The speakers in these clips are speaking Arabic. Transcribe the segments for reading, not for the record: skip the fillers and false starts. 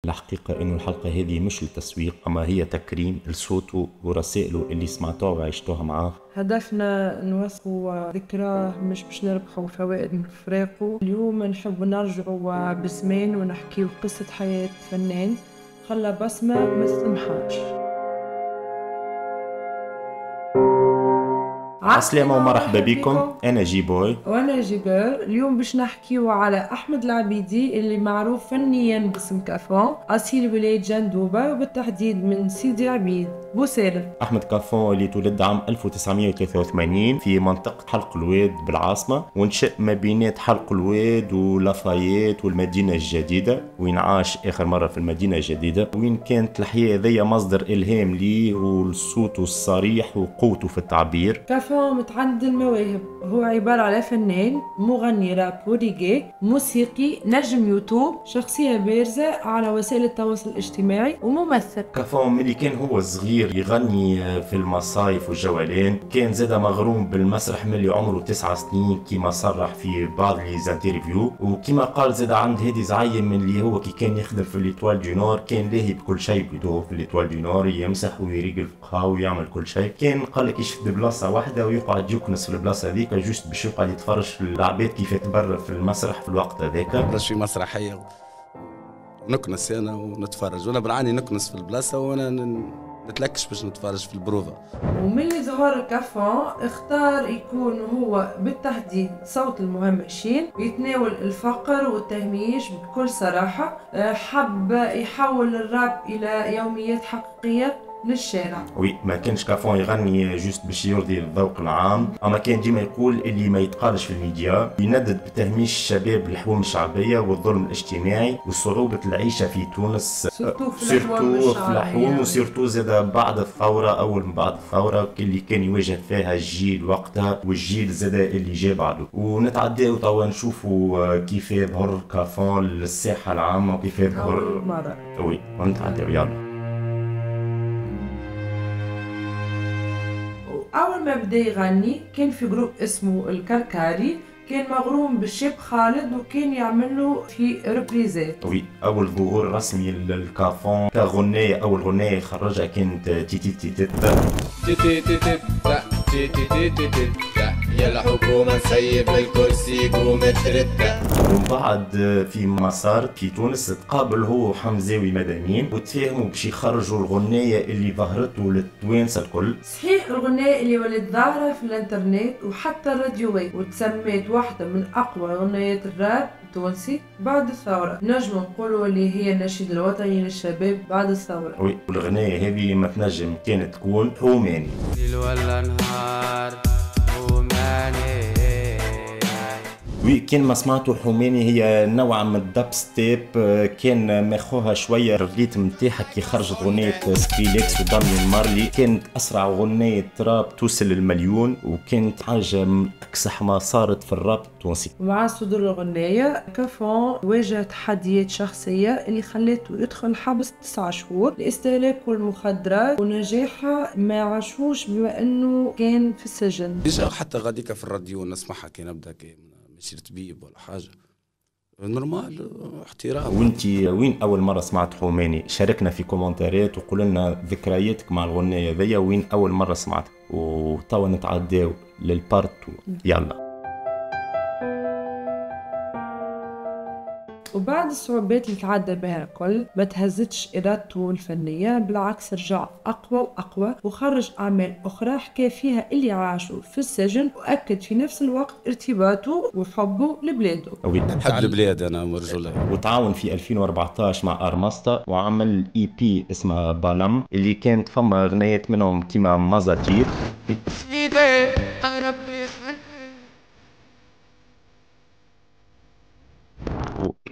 الحقيقة إنه الحلقة هذه مش للتسويق، أما هي تكريم لصوته ورسائله اللي سمعتوها وعشتوها معاه. هدفنا نوثقوا ذكراه، مش باش نربحوا فوائد من فراقه. اليوم نحب نرجعوا بالزمان ونحكيو قصة حياة فنان خلى بصمة ما تتمحاش. عسلامة ومرحبا بكم، أنا جي بوي وأنا جي جيرل. اليوم باش نحكيو على أحمد العبيدي اللي معروف فنيا باسم كافون، أصيل ولاية جندوبة وبالتحديد من سيدي عبيد بوسالم. أحمد كافون اللي تولد عام 1983 في منطقة حلق الواد بالعاصمة، ونشأ ما بينات حلق الواد ولافايات والمدينة الجديدة، وين عاش آخر مرة في المدينة الجديدة، وين كانت الحياة ذي مصدر إلهام ليه والصوت الصريح وقوته في التعبير. كافون متعدد المواهب، هو عبارة على فنان، مغني راب وريجي، موسيقي، نجم يوتيوب، شخصية بارزة على وسائل التواصل الاجتماعي، وممثل. كافون ملي كان هو صغير يغني في المصايف والجولان، كان زاد مغروم بالمسرح ملي عمره 9 سنين كيما صرح في بعض لي زانترفيو، وكيما قال زاد عند هادي زعيم من اللي هو كي كان يخدم في ليتوال دو نور كان لاهي بكل شيء بيدو في ليتوال دو نور، يمسح ويريق الفقهاء ويعمل كل شيء. كان قال لك يشد بلاصه واحده ويقعد يكنس في البلاصه هذيك جوست باش يقعد يتفرج في العباد كيف تبرر في المسرح في الوقت هذاك. باش في مسرحيه نكنس انا ونتفرج، وانا بالعاني نكنس في البلاصه وانا نتلكش باش نتفرج في البروفا. وملي ظهر كافون اختار يكون هو بالتحديد صوت المهمشين، يتناول الفقر والتهميش بكل صراحة. حب يحول الراب إلى يوميات حقيقية للشارع. وي ما كانش كافون يغني جوست باش يرضي الذوق العام، اما كان ديما يقول اللي ما يتقالش في الميديا، يندد بتهميش الشباب الحوم الشعبيه والظلم الاجتماعي وصعوبه العيشه في تونس، سيرتو في في الحوم، وسيرتو زاد بعد الثوره. اول من بعد الثوره اللي كان يواجه فيها الجيل وقتها والجيل زاد اللي جا بعده. ونتعداو توا نشوفوا كيف يظهر كافون للساحه العامه وكيف يظهر وي ونتعداو. يلا أول ما بدا يغني كان في جروب اسمه الكركاري، كان مغروم بالشاب خالد وكان يعمله في ريبريزات. وي أول ظهور رسمي للكافون كغنية، أول غنية خرجها كانت تي تي تي تي تي تي تي تي تي تي تي يا الحكومة سيب الكرسي قوم ترتا. ومن بعد في مسار في تونس تقابل هو وحمزاوي مدامين وتفاهموا باش يخرجوا الغنية اللي ظهرته للتوانسة الكل. صحيح الغنية اللي ولات ظاهرة في الانترنت وحتى الراديوات، وتسميت واحدة من أقوى غنيات الراب التونسي بعد الثورة. نجم نقولوا اللي هي النشيد الوطني للشباب بعد الثورة. وي والغنية هذه ما تنجم كانت تكون حوماني. ليل ولا نهار حوماني. وي كان ما سمعتوا حوماني هي نوع من الدب ستيب، كان ماخوها شويه الريتم نتاعها كي خرجت غنيه سكريليكس وداميان مارلي، كانت اسرع غنيه راب توصل للمليون، وكانت حاجه من اكسح ما صارت في الراب التونسي. ومع صدور الغنية كافون واجه تحديات شخصية اللي خلته يدخل حبس 9 شهور لاستهلاك المخدرات، ونجاحها ما عاشوش بما انه كان في السجن. ديجا حتى غاديكا في الراديو نسمعها كي نبدا كي ماشي طبيب ولا حاجه نورمال احترام. وانتي وين اول مره سمعت حوماني؟ شاركنا في كومنتارات وقول لنا ذكرياتك مع الغنية ذي، وين اول مره سمعتها، وتوا نتعداو للبارت. يلا. وبعد الصعوبات اللي تعدى بها الكل ما تهزتش إرادته الفنية، بالعكس رجع أقوى وأقوى وخرج أعمال أخرى حكى فيها اللي عاشوا في السجن، وأكد في نفس الوقت ارتباطه وحبه لبلاده. نحب البلاد أنا ورجلي. وتعاون في 2014 مع أرماستا وعمل اي بي اسمها بالام اللي كانت فما غنيات منهم كيما مازاتير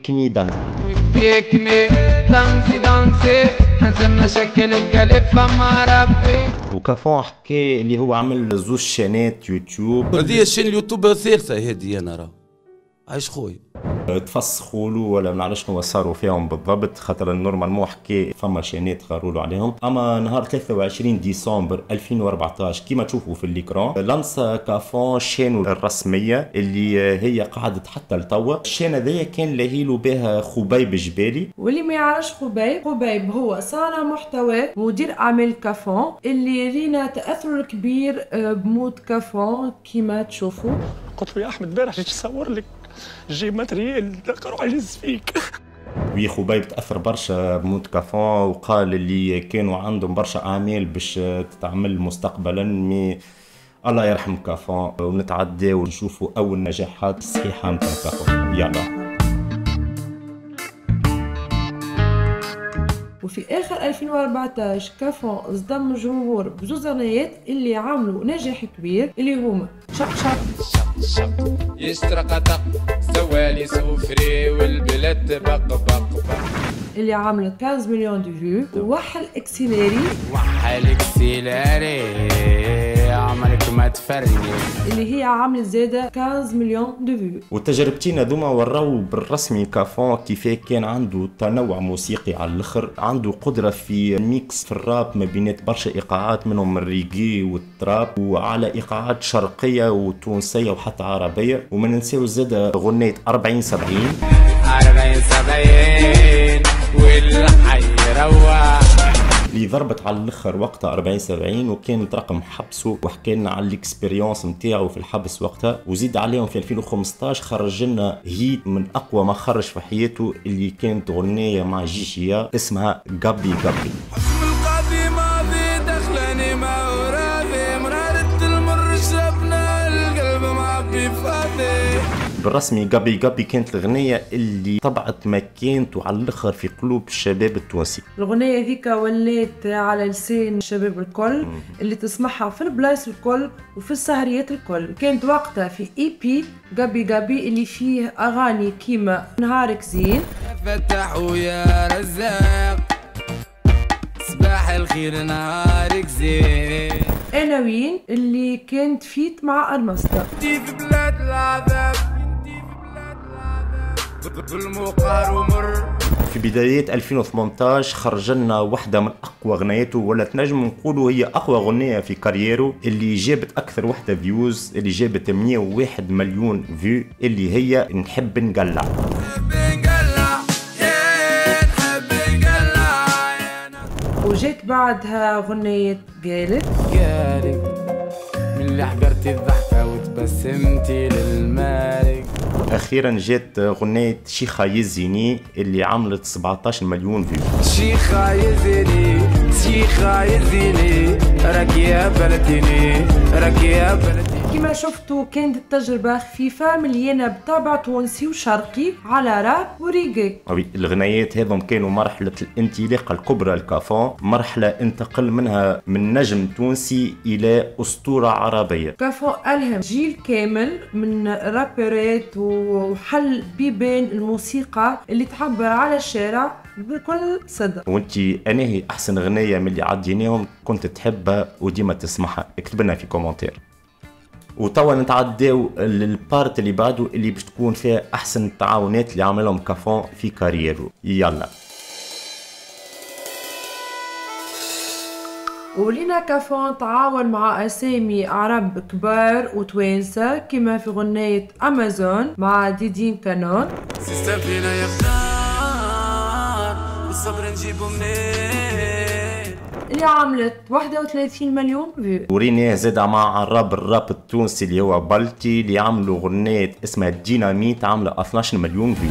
كني دانس بيكني دانسي دانسي حسن مشاكل القلب فما ربي. وكافون حكى اللي هو عمل زوج شانات يوتيوب. هذه الشين اليوتيوب الثالثة هذه أنا راه عايش خويا. تفسخوا له ولا ما نعرفش شنو صاروا فيهم بالضبط، خاطر نورمالمون حكي فما شانات خاروا له عليهم. اما نهار 23 ديسمبر 2014 كيما تشوفوا في الاكران لانسا كافون شانو الرسميه اللي هي قعدت حتى لتوا. الشان هذايا كان لاهيلو بها خبيب جبالي. واللي ما يعرفش خبيب هو صانع محتوى مدير اعمال كافون اللي رينا تاثره الكبير بموت كافون كيما تشوفوا. قلت له يا احمد بارح جيت نصور لك جيب ماتريال روح يجز فيك. وي خبيب تاثر برشا بموت كافون وقال اللي كانوا عندهم برشا اعمال باش تتعمل مستقبلا، مي الله يرحم كافون ونتعداو ونشوفوا اول نجاحات صحيحه نتاع كافون. يلا. وفي اخر 2014 كافون صدم الجمهور بزوز اغنيات اللي عملوا نجاح كبير اللي هما شق يشترق سوالي سوفري والبلاد بق اللي عملت 15 مليون دو فيو، ووحل اكسيلاري عمرك ما تفرني اللي هي عملت زادة 15 مليون دو فيو. وتجربتين هذوما وراو بالرسمي كافون كيف كان عنده تنوع موسيقي على الاخر، عنده قدره في ميكس في الراب ما بينات برشا ايقاعات منهم الريغي والتراب، وعلى ايقاعات شرقيه وتونسيه وحتى عربيه. وما ننساو زاد غنية 40 70 والحي روح اللي ضربت على الاخر وقتها 40 70 وكانت رقم حبسه، وحكى لنا على الاكسبيريونس نتاعو في الحبس وقتها. وزيد عليهم في 2015 خرج لنا هيت من اقوى ما خرج في حياته اللي كانت غنية مع جيجيا اسمها غابي غابي. بالرسمي غابي غابي كانت الغنية اللي طبعت مكانته على الاخر في قلوب الشباب التونسي. الغنية ذيك ولات على لسان الشباب الكل اللي تسمعها في البلايص الكل وفي السهريات الكل. كانت وقتها في اي بي غابي غابي اللي فيه اغاني كيما نهارك زين، فتحوا يا رزاق صباح الخير نهارك زين، انا وين اللي كانت فيت مع الماستر. في بلاد العذاب بالمقار ومر. في بدايات 2018 خرج لنا واحدة من أقوى غنياته، ولا تنجم نقولوا هي أقوى غنية في كاريره، اللي جابت أكثر وحدة فيوز، اللي جابت 101 مليون فيو، اللي هي نحب نقلع. وجات بعدها غنية قالت من اللي حقرتي الضحكة وتبسمتي للمالك. أخيرا جات غنية شيخة يزيني اللي عملت 17 مليون فيو. شيخة يزيني شيخة يزيني راكي يا بلديني راكي يا بلديني. كما شفتوا كانت التجربة خفيفة مليانة بطابع تونسي وشرقي على راب وريغي. الغنيات هذم كانوا مرحلة الانطلاقة الكبرى لكافون، مرحلة انتقل منها من نجم تونسي إلى أسطورة عربية. كافون ألهم جيل كامل من رابرات وحل بيبان الموسيقى اللي تعبر على الشارع بكل صدق. وانتي انهي احسن غنية من اللي عديناهم كنت تحبها وديما تسمعها؟ اكتب لنا في كومنتير. وتوا نتعداو للبارت اللي بعده اللي باش تكون فيها احسن التعاونات اللي عملهم كافون في كاريره. يلا. ولينا كافون تعاون مع اسامي عرب كبار وتوانسه كما في غنية امازون مع ديدين كانون. سيستفينا يختار والصبر نجيبه منين اللي عملت 31 مليون فيو. وريناه زاد مع الراب التونسي اللي هو بلتي اللي عملوا غنية اسمها ديناميت عاملة 12 مليون فيو.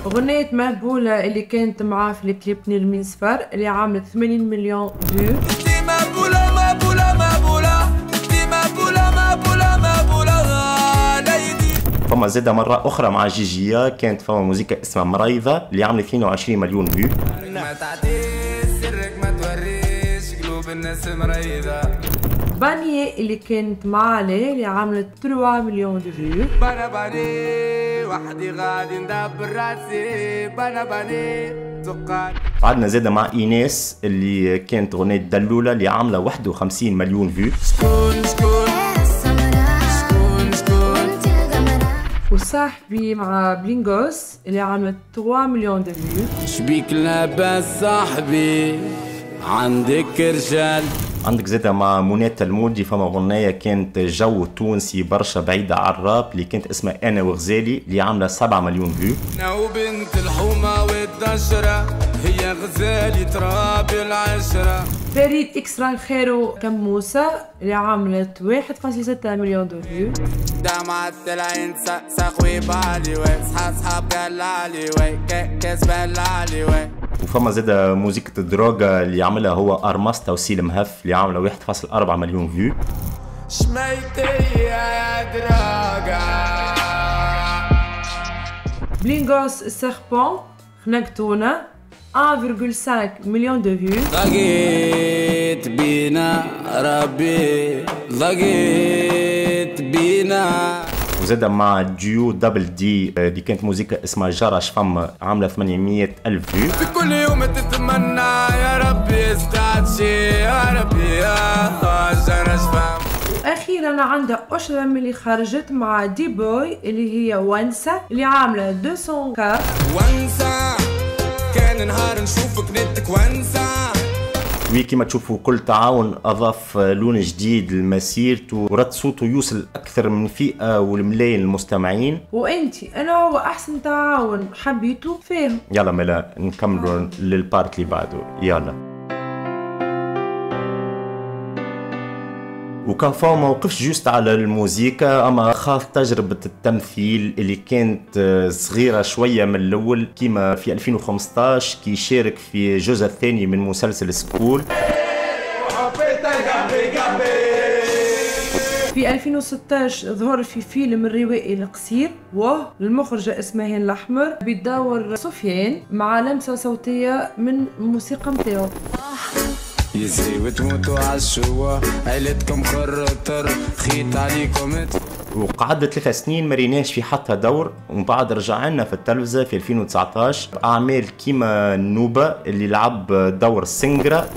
غنية مقبولة اللي كانت معاه في الكليب نرمين صفر اللي عملت 80 مليون فيو. فما زادة مرة أخرى مع جيجيا كانت فما موزيكا اسمها مريضة اللي عملت 22 مليون فيو. ما تعطيش سرك ما توريش قلوب الناس مريضة. بانيه اللي كانت مع علي اللي عملت 3 مليون فيو. بنا باني وحدي غادي ندبر راسي بنا باني تقال. عندنا زاده مع ايناس اللي كانت اغنيه دلوله اللي عامله 51 مليون فيو. وصاحبي مع بلينغوس اللي عملت 3 مليون دو فيو. شبيك لاباس صاحبي عندك رجال. عندك زاده مع منى الموجي فما اغنيه كانت جو تونسي برشا بعيده على الراب اللي كانت اسمها انا وغزالي اللي عامله 7 مليون فيو. انا وبنت الحومه والدشره هي غزالي تراب العشره. فريد اكسترا خيرو كموسى اللي عملت 1.6 مليون دو فيو. دمعت العين ساقوي بالي وي صحاب قلالي وي كاس بلالي وي. وفما زاده موسيقى الدروغا اللي عملها هو ارماستا وسيل مهف اللي عامله 1.4 مليون فيو. شميتي يا دروغا. بلينغوس السيربون خنقتونا 1.5 مليون دو فيو. ضاقيت بينا ربي ضاقيت بينا. وزاده مع ديو دبل دي اللي كانت موسيقى اسمها جرش فم عامله 800 ألف فيو. في كل يوم تتمنى يا ربي ازداد شي يا ربي يا جرش فم. واخيرا عندها اشرم اللي خرجت مع دي بوي اللي هي وانسا اللي عامله 200 كا. وانسى كان نهار نشوفك نتك وانسى. كما تشوفوا كل تعاون اضاف لون جديد لمسيرته ورد صوته يوصل اكثر من فئه والملايين المستمعين. وانتي انا هو احسن تعاون حبيته فيهم. يلا ملا نكملوا للبارت اللي بعده يلا. وكافو ما وقفش جوست على الموسيقى اما خاض تجربة التمثيل اللي كانت صغيرة شوية من الاول كيما في 2015 كي شارك في الجزء الثاني من مسلسل سكول. في 2016 ظهر في فيلم الروائي القصير والمخرجة اسمها هين الأحمر بيدور سفيان مع لمسة صوتية من الموسيقى متاعو. يزي وتموتوا عالشوا عيلتكم خرطر خيط عليكم. وقعد 3 سنين ما ريناش في حتى دور ومن بعد رجع لنا في التلفزة في 2019 أعمال كيما النوبة اللي لعب دور سنجرة.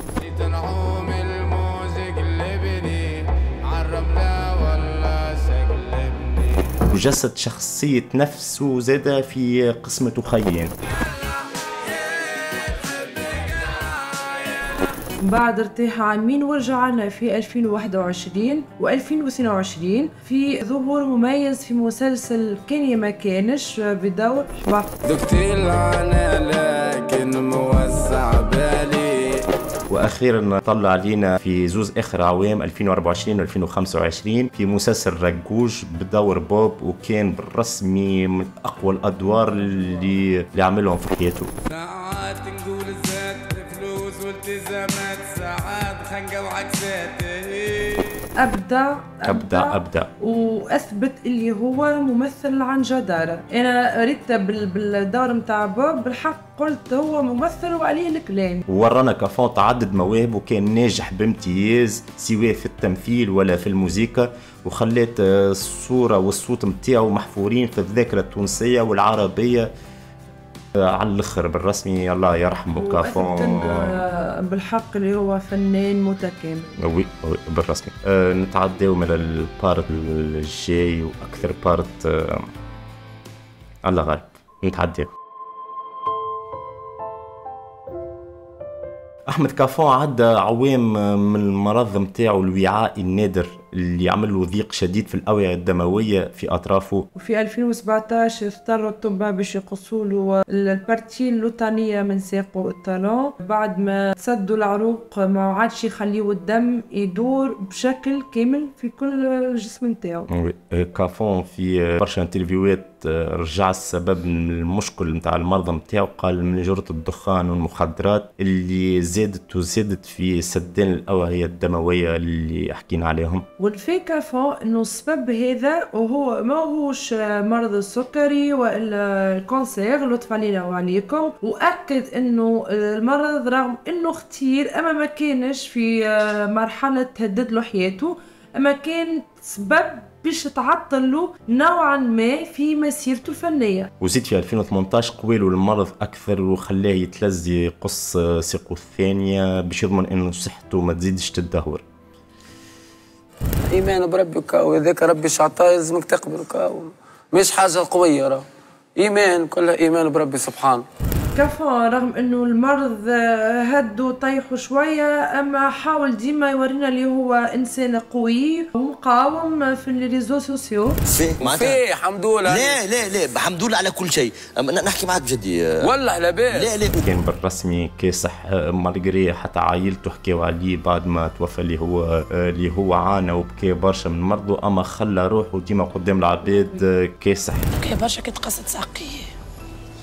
وجسد شخصية نفسه زادة في قسمة خيان. بعد ارتاح عامين ورجع لنا في 2021 و2022 في ظهور مميز في مسلسل كان يا ما كانش بدور دكتي العنى لكن موسع بالي. واخيرا طلع علينا في زوز اخر عوام 2024 و 2025 في مسلسل رجوج بدور بوب وكان بالرسمي من اقوى الادوار اللي عملهم في حياته. ساعات نقول الذات فلوس والتزامات ساعات خنقه وعكسات. أبدع وأثبت اللي هو ممثل عن جدارة. أنا ريت بالدور متاع بوب بالحق قلت هو ممثل وعليه الكلام. ورانا كافون تعدد مواهب وكان ناجح بامتياز سواء في التمثيل ولا في الموسيقى وخلات الصورة والصوت متاعه محفورين في الذاكرة التونسية والعربية على الاخر بالرسمي. الله يرحمه كافون بالحق اللي هو فنان متكامل. وي بالرسمي. نتعداو من البارت الجاي واكثر بارت الله غالب نتعداو. احمد كافون عدى عوام من المرض متاعو الوعاء النادر اللي يعمل له ضيق شديد في الاوعيه الدمويه في اطرافه. وفي 2017 اضطروا الطباء باش يقصوا له البارتي اللوطانيه من ساقه الطالون بعد ما تسدوا العروق ما عادش يخليوا الدم يدور بشكل كامل في كل الجسم نتاعو. كافون في برشا انترفيوهات رجع السبب من المشكل نتاع المرضى نتاعو قال من جرة الدخان والمخدرات اللي زادت في سدان الاوعيه الدمويه اللي حكينا عليهم. والفي كافون انه السبب هذا وهو ما هوش مرض السكري والا الكانسير لطف علينا وعليكم. واكد انه المرض رغم انه خطير اما ما كانش في مرحله تهدد له حياته اما كان سبب باش تعطل له نوعا ما في مسيرته الفنيه. وزيد في 2018 قويلو المرض اكثر وخلاه يتلزي يقص ساقه الثانيه باش يضمن انه صحته ما تزيدش تدهور. ايمان بربي وكاو، هذاك ربي شعطاه لازمك تقبل وكاو، مش حاجه قويه راه ايمان، كلها ايمان بربي سبحانه. كافون رغم انه المرض هدو طيحوا شويه، اما حاول ديما يورينا اللي هو انسان قوي ومقاوم في الريزو سوسيو. فيه الحمد لله. لا الحمد لله على كل شيء. نحكي معك بجدي والله على بالي. لا كان بالرسمي كاسح مالغري حتى عائلته حكاو عليه بعد ما توفى اللي هو عانى وبكى برشا من مرضه، اما خلى روحه ديما قدام العباد كاسح. بكى برشا كي تقصت ساقيه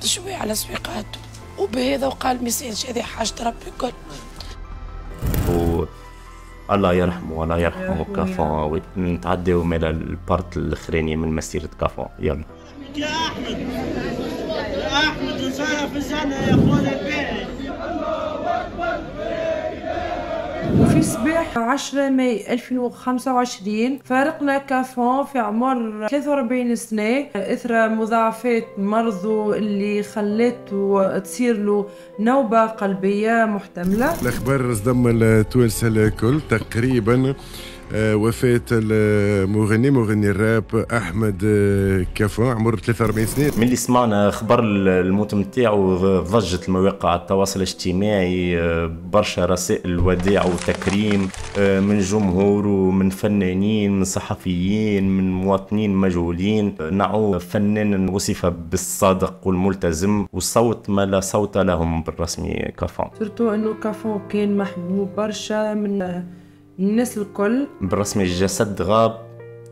شوية على سويقاته وبهذا وقال ميساج هذه حاجة ربي الكل. الله يرحمه الله يرحمه كافون. نتعداو من البارت الاخراني من مسيرة كافون. يلا يا احمد انسان في الجنة يا اخواني الباهي. وفي صباح 10 ماي 2025 فارقنا كافون في عمر 43 سنة إثر مضاعفات مرضه اللي خلته تصير له نوبة قلبية محتملة. الأخبار صدم التوانسة الكل تقريبا وفاة مغني الراب أحمد كافون عمر 43 سنة. من اللي سمعنا خبر الموت نتاعو ضجت المواقع التواصل الاجتماعي، برشا رسائل وداع وتكريم من جمهور ومن فنانين من صحفيين من مواطنين مجهولين. نعو فنان وصف بالصادق والملتزم والصوت ما لا صوت لهم بالرسمي كافون. سورتو انه كافون كان محبوب برشا من الناس الكل. بالرسمي الجسد غاب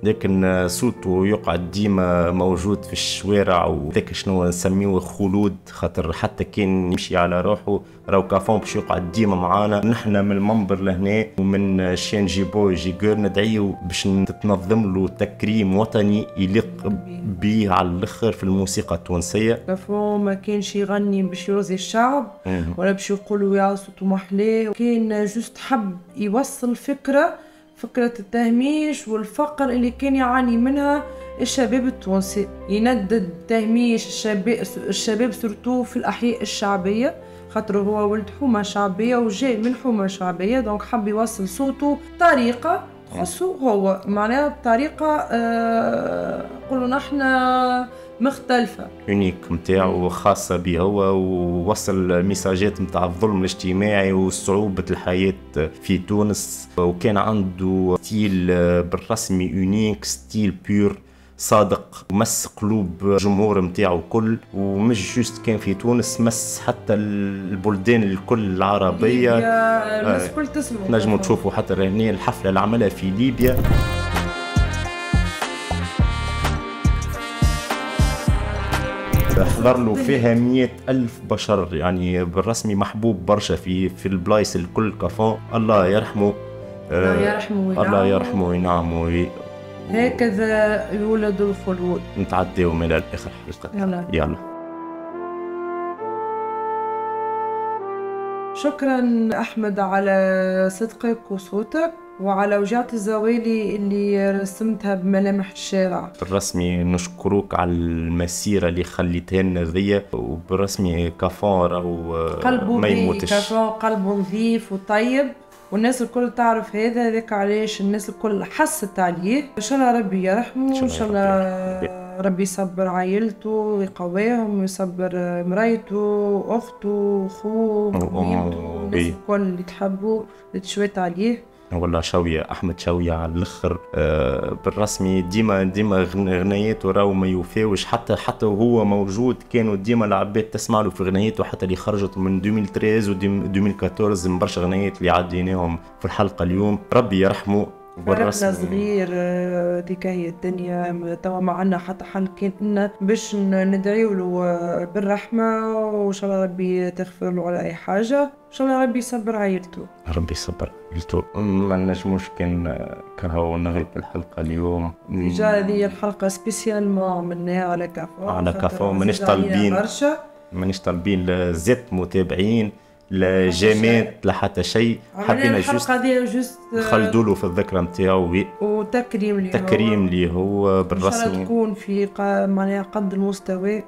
لكن صوته يقعد ديما موجود في الشوارع، وذاك شنو نسميه خلود، خاطر حتى كان يمشي على روحه راهو كافون باش يقعد ديما معانا. نحنا من المنبر لهنا ومن شين جي بوي جي جير ندعيو باش تتنظم له تكريم وطني يليق بيه على الاخر في الموسيقى التونسيه. كافون ما كانش يغني باش يرضي الشعب ولا باش يقولوا يا صوته محلاه، كان جوست حب يوصل فكره التهميش والفقر اللي كان يعاني منها الشباب التونسي. يندد تهميش الشباب سورتو في الأحياء الشعبية، خاطر هو ولد حومة شعبية وجاي من حومة شعبية، دونك حب يوصل صوته طريقة تحسو هو معناها بطريقة نقولوا نحنا مختلفة يونيك متاعو خاصة به هو، ووصل ميساجات متاع الظلم الاجتماعي وصعوبة الحياة في تونس، وكان عنده ستيل بالرسمي يونيك، ستيل بيور صادق ومس قلوب جمهور متاعو كل، ومش جوست كان في تونس، مس حتى البلدان الكل العربية. الناس الكل تسمع. نجموا تشوفوا حتى هنا الحفلة اللي عملها في ليبيا. حضر له فيها 100,000 بشر، يعني بالرسمي محبوب برشا في البلايص الكل كافون. الله يرحمه. الله يرحمه وينعمه. هكذا يولد الخلود. نتعداو من الاخر حلقة. يلا. شكرا أحمد على صدقك وصوتك وعلى وجعة الزوالي اللي رسمتها بملامح الشارع. بالرسمي نشكروك على المسيرة اللي خليتها لنا ذي، وبالرسمي كافون راهو ما يموتش. كافون قلبه نظيف وطيب، والناس الكل تعرف هذاك علاش الناس الكل حست عليه. ان شاء الله ربي يرحمه، ان شاء الله ربي يصبر عائلته ويقواهم ويصبر مرايته اخته خوه وامه الناس الكل اللي تحبه اللي تشويت عليه. والله شوية أحمد شوية على الآخر. بالرسمي ديما غنياته راهو ما يوفاوش، حتى وهو موجود كانوا ديما العباد تسمع له في غنياته، حتى اللي خرجت من 2013 و 2014 من برشا غنيات اللي عديناهم في الحلقة اليوم. ربي يرحمه. فرقنا صغير ديك هي الدنيا، توا ما عندنا حتى حل، كان باش ندعيو له بالرحمة وإن شاء الله ربي تغفر له على أي حاجة، إن شاء الله ربي يصبر عائلته. ربي يصبر عائلته. ما نجموش كان نغلب الحلقة اليوم. جا هذه الحلقة سبيسيال ما عملناها على كافون. مانيش طالبين زيت متابعين، لا جامات لا حتى شيء. حبينا جوست هذه جوست نخلدوا له في الذكرى نتاعو وتكريم ليه، تكريم ليه هو بالرسمي، ان شاء الله تكون في معناها قد المستوى.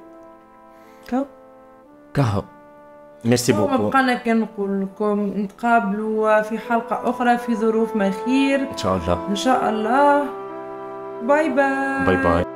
كهو ميرسي بوكو. بقانا كان نقول لكم نتقابلوا في حلقة أخرى في ظروف ما خير إن شاء الله. إن شاء الله. باي باي. باي باي.